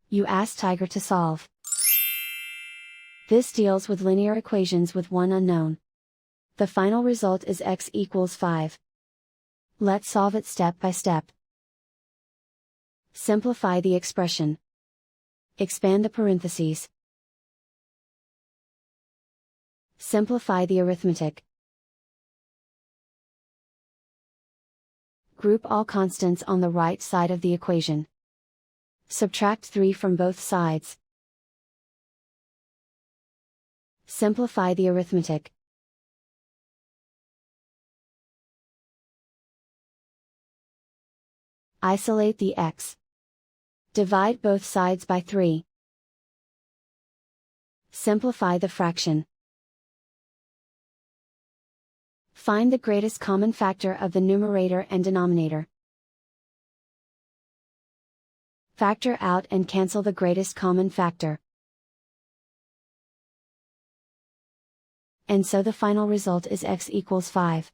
You ask Tiger to solve. This deals with linear equations with one unknown. The final result is x equals 5. Let's solve it step by step. Simplify the expression. Expand the parentheses. Simplify the arithmetic. Group all constants on the right side of the equation. Subtract 3 from both sides. Simplify the arithmetic. Isolate the x. Divide both sides by 3. Simplify the fraction. Find the greatest common factor of the numerator and denominator. Factor out and cancel the greatest common factor. And so the final result is x equals 5.